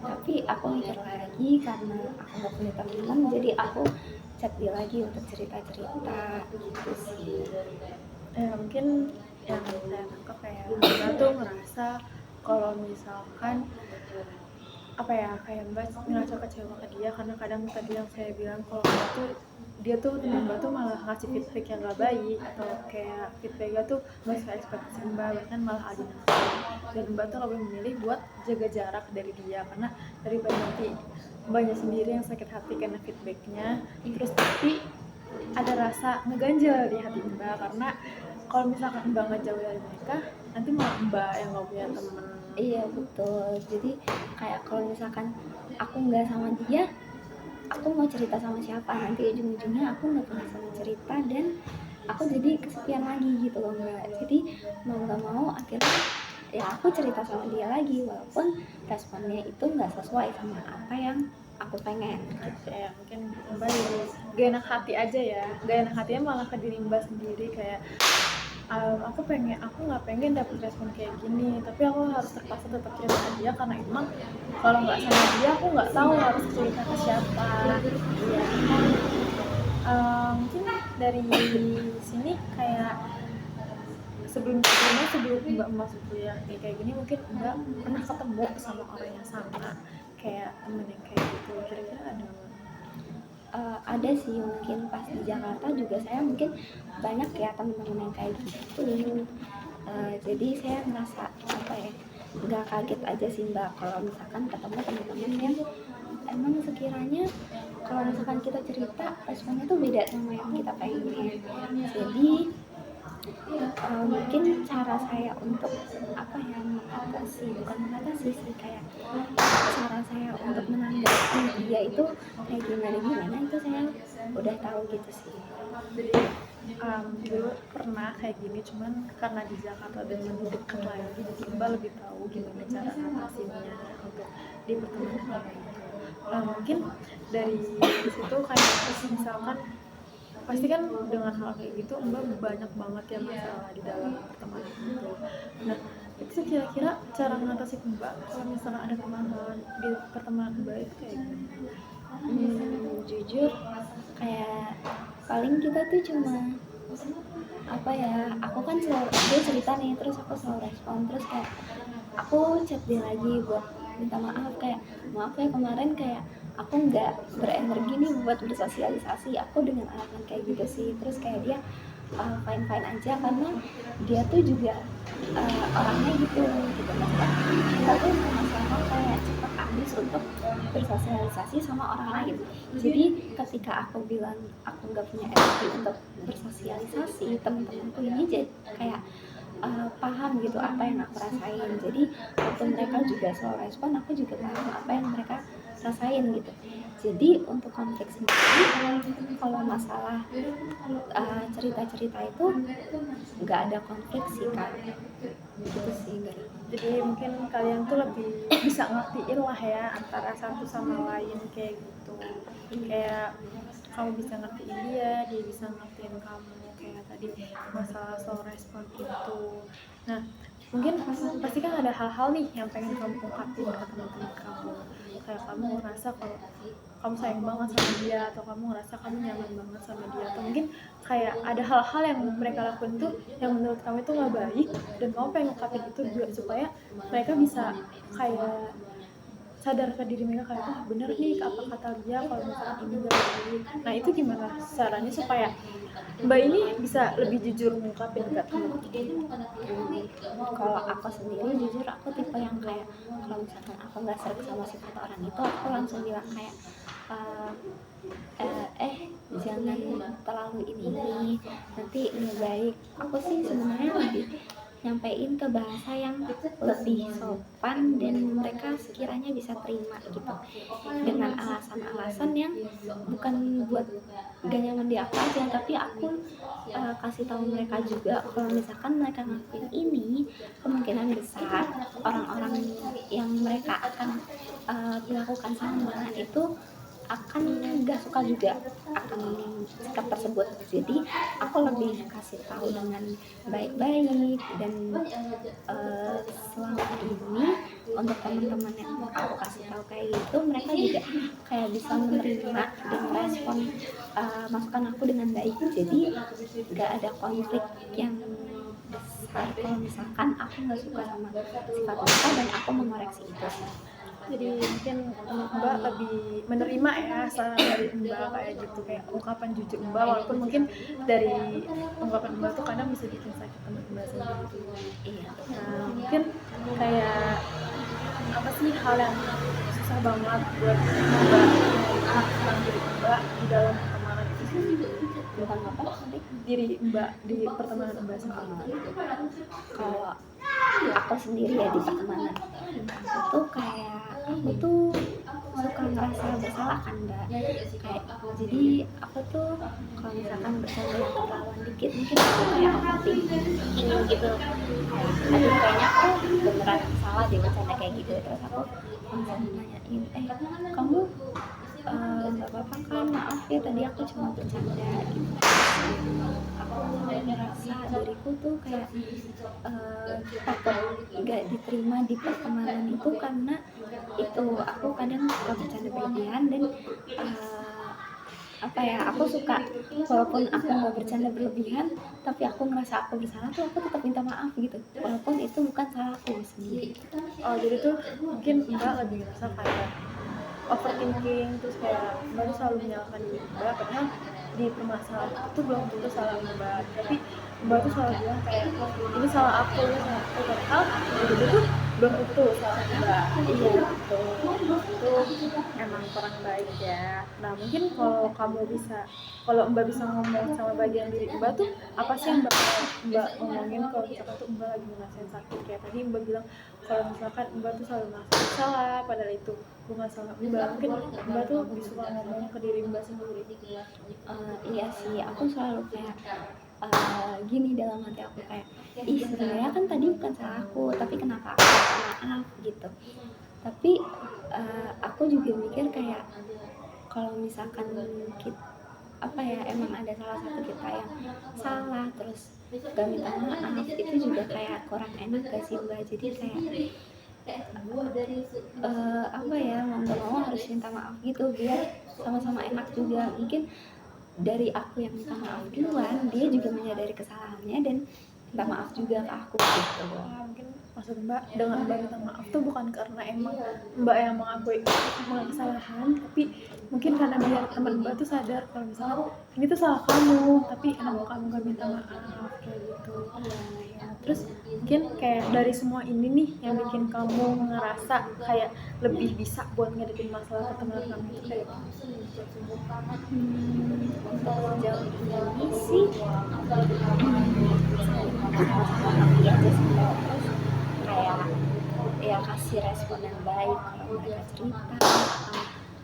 Tapi aku mikir lagi karena aku gak punya teman, jadi aku chat dia lagi untuk cerita-cerita gitu sih. Mungkin yang saya tangkap kayak Mbak tuh ngerasa kalau misalkan apa ya, kayak Mbak ngerasa kecewa ke dia karena kadang tadi yang saya bilang kalau Mbak tuh dia tuh teman Mbak tuh malah ngasih feedback yang gak baik, atau kayak feedbacknya tuh gak sesuai ekspektasi Mbak, bahkan malah adu nasib, dan Mbak tuh lebih memilih buat jaga jarak dari dia karena daripada nanti Mbaknya sendiri yang sakit hati karena feedbacknya, terus tapi ada rasa ngeganjel di hati Mbak karena kalau misalkan Mbak ngejauh dari mereka nanti malah Mbak yang gak punya temen. Iya betul, jadi kayak kalau misalkan aku nggak sama dia, aku mau cerita sama siapa, nanti ujung-ujungnya aku nggak punya teman cerita dan aku jadi kesepian lagi gitu loh mbak. Jadi mau nggak mau akhirnya ya aku cerita sama dia lagi, walaupun responnya itu nggak sesuai sama apa yang aku pengen gitu. Ya mungkin Mbak jadi gak enak hati aja ya, gak enak hatinya malah ke diri Mbak sendiri kayak aku nggak pengen dapet respon kayak gini, tapi aku harus terpaksa tetap cerita ke dia karena emang kalau nggak sama dia aku nggak tahu harus cerita ke siapa. Ya mungkin dari sini kayak sebelumnya sebelum Mbak masuk kuliah kayak gini mungkin Mbak pernah ketemu sama orang yang sama kayak temen yang kayak gitu, kira-kira ada nggak? Ada sih, mungkin pas di Jakarta juga saya mungkin banyak ya teman-teman yang kayak gitu. Jadi saya merasa apa ya, nggak kaget aja sih mbak kalau misalkan ketemu teman-teman yang emang sekiranya kalau misalkan kita cerita responnya tuh beda sama yang kita pengen. Jadi mungkin cara saya untuk apa ya, mengatasi, bukan mengatasi sih, kayak cara saya untuk menanggapi dia itu kayak gimana gimana itu saya udah tahu gitu sih. Jadi dulu pernah kayak gini, cuman karena di Jakarta dan lebih dekat lagi, jadi Mbak lebih tahu gimana cara ngatasinnya untuk di pertemanan kayak gitu. Mungkin dari situ kayak misalkan pasti kan dengan hal kayak gitu Mbak banyak banget ya masalah di dalam pertemanan itu. Nah itu kira-kira cara mengatasi Mbak kalau misalnya ada permasalahan di pertemanan Mbak itu kayak gimana? Jujur kayak paling kita tuh cuma apa ya, aku kan selalu dia cerita nih terus aku selalu respon, terus kayak aku chat dia lagi buat minta maaf, kayak maaf ya kemarin kayak aku nggak berenergi nih buat bersosialisasi aku dengan alasan kayak gitu sih. Terus kayak dia fine fine aja karena dia tuh juga orangnya gitu gitu kan, kita tuh sama-sama kayak cepat habis untuk bersosialisasi sama orang lain. Jadi ketika aku bilang aku nggak punya energi untuk bersosialisasi, teman-temanku ini jadi kayak paham gitu apa yang aku rasain. Jadi waktu mereka juga selalu respon, aku juga paham apa yang mereka rasain gitu. Jadi untuk konflik sendiri, kalau masalah cerita-cerita itu nggak ada konflik sih kak, gitu sih. Jadi mungkin kalian tuh lebih bisa ngertiin lah ya antara satu sama lain kayak gitu, kayak kamu bisa ngertiin dia bisa ngertiin kamu kayak tadi masalah soal respon itu. Nah mungkin pasti kan ada hal-hal nih yang pengen kamu ungkapin ke teman-teman kamu, kayak kamu ngerasa kalau kamu sayang banget sama dia, atau kamu ngerasa kamu nyaman banget sama dia, atau mungkin kayak ada hal-hal yang mereka lakuin tuh yang menurut kamu itu nggak baik, dan kamu pengen ungkapin itu juga supaya mereka bisa kayak sadar ke diri mereka kayak, oh bener nih apa kata dia kalau misalkan ini gak baik. Nah itu gimana caranya supaya Mbak ini bisa lebih jujur mengungkapin ke teman? Kalau aku sendiri jujur aku tipe yang kayak kalau misalkan aku nggak serak sama sifat orang itu, aku langsung bilang kayak eh jangan terlalu ini nanti nggak baik. Aku sih sebenarnya lebih nyampein ke bahasa yang lebih sopan dan mereka sekiranya bisa terima gitu, dengan alasan-alasan yang bukan buat gak nyaman di aku aja, tapi aku kasih tahu mereka juga kalau misalkan mereka ngelakuin ini, kemungkinan besar orang-orang yang mereka akan dilakukan sama itu akan gak suka juga akan sikap tersebut. Jadi aku lebih kasih tahu dengan baik-baik, dan selama ini untuk teman-teman yang aku kasih tahu kayak gitu, mereka juga kayak bisa menerima dan merespon masukan aku dengan baik. Jadi gak ada konflik yang besar kalau misalkan aku nggak suka sama sifat mereka dan aku mengoreksi itu. Jadi mungkin Mbak lebih menerima ya saran dari Mbak kayak gitu, kayak ungkapan jujur Mbak, walaupun mungkin dari ungkapan Mbak tuh kadang bisa bikin sakit teman Mbak sendiri. Iya. Nah mungkin kayak apa sih hal yang susah banget buat Mbak tentang diri Mbak di dalam pertemanan itu sendiri? Bukan apa tadi? Diri Mbak di pertemanan Mbak sendiri. Kalau aku sendiri ya di pertemanan itu kayak aku tuh suka ngerasa bersalah kan Mbak, kayak jadi aku tuh kalau misalkan bercanda yang terlalu dikit mungkin aku kayak overthinking gitu, aduh kayaknya aku beneran salah deh bercanda kayak gitu. Terus aku langsung nanyain kamu nggak apa-apa kan, maaf ya tadi aku cuma bercanda gitu. Aku ngerasa diriku tuh kayak takut nggak diterima di pertemanan itu karena itu aku kadang suka bercanda berlebihan dan apa ya, aku suka walaupun aku nggak bercanda berlebihan tapi aku ngerasa aku bersalah tuh aku tetap minta maaf gitu walaupun itu bukan salah aku sendiri. Oh jadi tuh mungkin Mbak lebih ngerasa kayak overthinking, terus kayak Mbak tuh selalu menyalahkan diri Mbak, padahal di permasalahan itu belum tentu salah Mbak, tapi Mbak tuh selalu bilang kayak ini salah aku, padahal itu tuh belum tentu salah Mbak. Iya betul. Itu emang kurang baik ya. Nah mungkin kalau Mbak bisa ngomong sama bagian diri Mbak tuh apa sih yang Mbak ngomongin kalau misalkan tuh Mbak lagi ngerasain sakit, kayak tadi Mbak bilang kalau misalkan Mbak tuh selalu merasa salah padahal itu bukan salah Mbak, mungkin Mbak tuh lebih suka ngomong ke diri Mbak sendiri. Iya sih, aku selalu kayak gini dalam hati aku kayak sebenarnya kan tadi bukan salah aku tapi kenapa aku minta maaf gitu. Tapi aku juga mikir kayak kalau misalkan kita apa ya emang ada salah satu kita yang salah terus gak minta maaf itu juga kayak kurang enak gak sih Mbak. Jadi kayak apa ya, mau gak mau harus minta maaf gitu biar sama-sama enak juga. Mungkin dari aku yang minta maaf duluan dia juga menyadari kesalahannya dan minta maaf juga ke aku gitu. Mungkin maksud Mbak dengan Mbak minta maaf tuh bukan karena emang Mbak yang mengakui kesalahan, tapi mungkin karena biar teman Mbak tuh sadar kalau misalnya ini tuh salah kamu tapi kenapa kamu gak minta maaf kayak gitu. Ya, terus mungkin kayak dari semua ini nih yang bikin kamu ngerasa kayak lebih bisa buat ngadepin masalah pertemanan kamu itu kayak apa? Untuk sejauh ini sih sama-sama aja sih Mbak. Terus kayak ya kasih respon yang baik kalau mereka cerita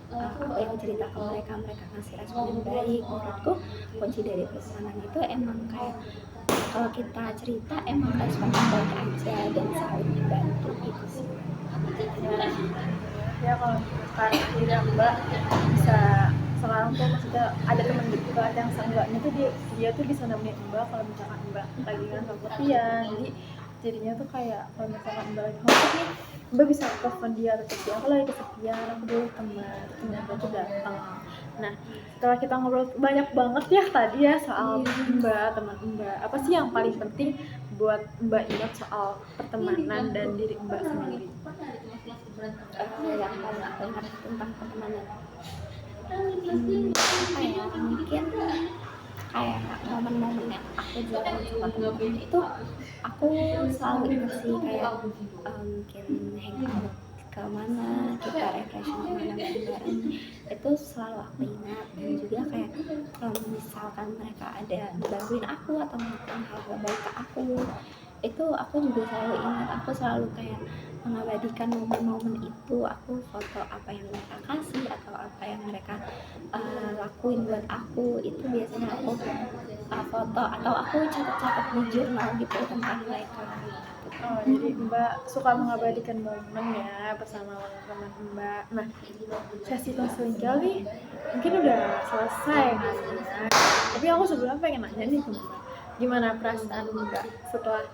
atau aku yang cerita ke mereka, mereka kasih respon yang baik. Menurutku kunci dari pertemanan itu emang kayak kalau kita cerita emang respon yang baik aja dan saling membantu gitu sih. Ya kalau misalkan tidak Mbak bisa sekarang tuh maksudnya ada teman dekat yang seenggaknya tuh dia tuh bisa nemenin Mbak kalau misalkan Mbak lagi ngerasa kesepian. Jadi jadinya tuh kayak kalau misalkan Mbak lagi homesick nih, Mbak bisa telepon dia atau chat dia, aku lagi kesepian, aku butuh teman, Mbak tuh datang. Nah, setelah kita ngobrol banyak banget ya tadi ya soal Mbak, teman Mbak, apa sih yang paling penting buat Mbak ingat soal pertemanan dan diri Mbak sendiri? Yang paling aku ingat tentang pertemanan, apa ya, mungkin kayak momen-momen yang aku jalan sama teman-teman itu aku selalu ingat sih, kayak mungkin hangout ke mana, kita vacation kemana bareng-bareng, itu selalu aku ingat. Dan juga kayak kalau misalkan mereka ada bantuin aku atau melakukan hal-hal baik ke aku, itu aku juga selalu ingat. Aku selalu kayak mengabadikan momen-momen itu, aku foto apa yang mereka kasih atau apa yang mereka lakuin buat aku, itu biasanya aku foto atau aku catat-catat di jurnal gitu tentang mereka. Oh, jadi Mbak suka mengabadikan momen ya bersama teman Mbak. Nah, sesi konseling kali mungkin udah selesai kali ya. Tapi aku sebelumnya pengen nanya nih ke Mbak, gimana perasaan Mbak setelah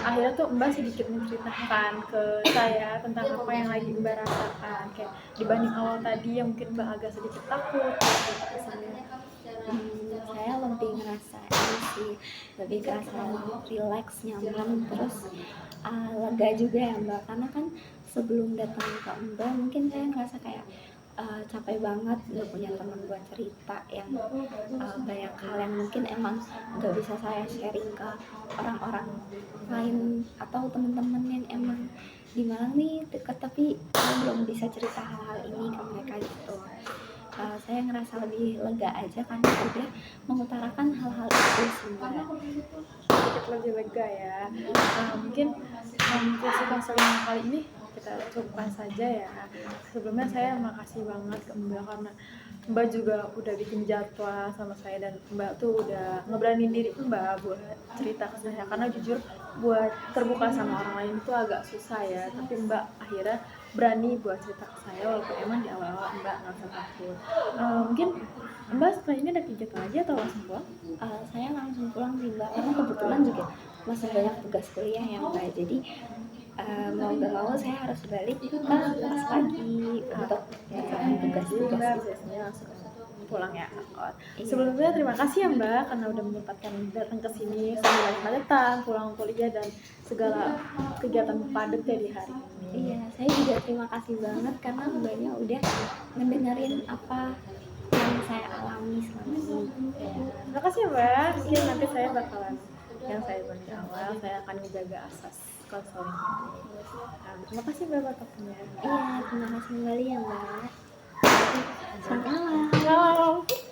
akhirnya tuh Mbak sedikit menceritakan ke saya tentang apa yang lagi Mbak rasakan, kayak dibanding awal tadi yang mungkin Mbak agak sedikit takut cerita ke saya. Saya lebih ngerasa ini sih, lebih kerasa relax, nyaman, terus lega juga ya Mbak, karena kan sebelum datang ke Mbak mungkin saya ngerasa kayak capek banget, nggak punya teman buat cerita yang banyak hal yang mungkin emang nggak bisa saya sharing ke orang-orang lain atau teman-teman yang emang di Malang nih deket, tapi saya belum bisa cerita hal-hal ini ke mereka gitu. Saya ngerasa lebih lega aja karena udah mengutarakan hal-hal itu sebenarnya. Sedikit lebih lega ya. Mungkin sesi konseling kali ini kita cukupkan saja ya. Sebelumnya saya makasih banget ke Mbak karena Mbak juga udah bikin jadwal sama saya, dan Mbak tuh udah ngeberanin diri Mbak buat cerita ke saya, karena jujur buat terbuka sama orang lain itu agak susah ya, tapi Mbak akhirnya berani buat cerita ke saya walaupun emang di awal-awal Mbak ngerasa takut. Mungkin Mbak setelah ini ada kegiatan lagi atau langsung pulang? Saya langsung pulang sih Mbak, karena kebetulan juga masih banyak tugas kuliah ya Mbak, jadi mau gak mau saya harus balik ke kelas pagi untuk mengerjakan tugas-tugas. Biasanya langsung pulang ya. Iya. Sebelumnya terima kasih ya Mbak karena udah menyempatkan datang ke sini sambil datang pulang kuliah dan segala kegiatan padat ya di hari ini. Iya, saya juga terima kasih banget karena Mbaknya udah mendengarin apa yang saya alami selama ini. Terima kasih ya Mbak. Mungkin nanti saya bakalan yang saya bilang di awal, saya akan menjaga asas konseling ini. Terima kasih Mbak buat waktunya. Iya, terima kasih kembali ya Mbak. Selamat malam. Halo.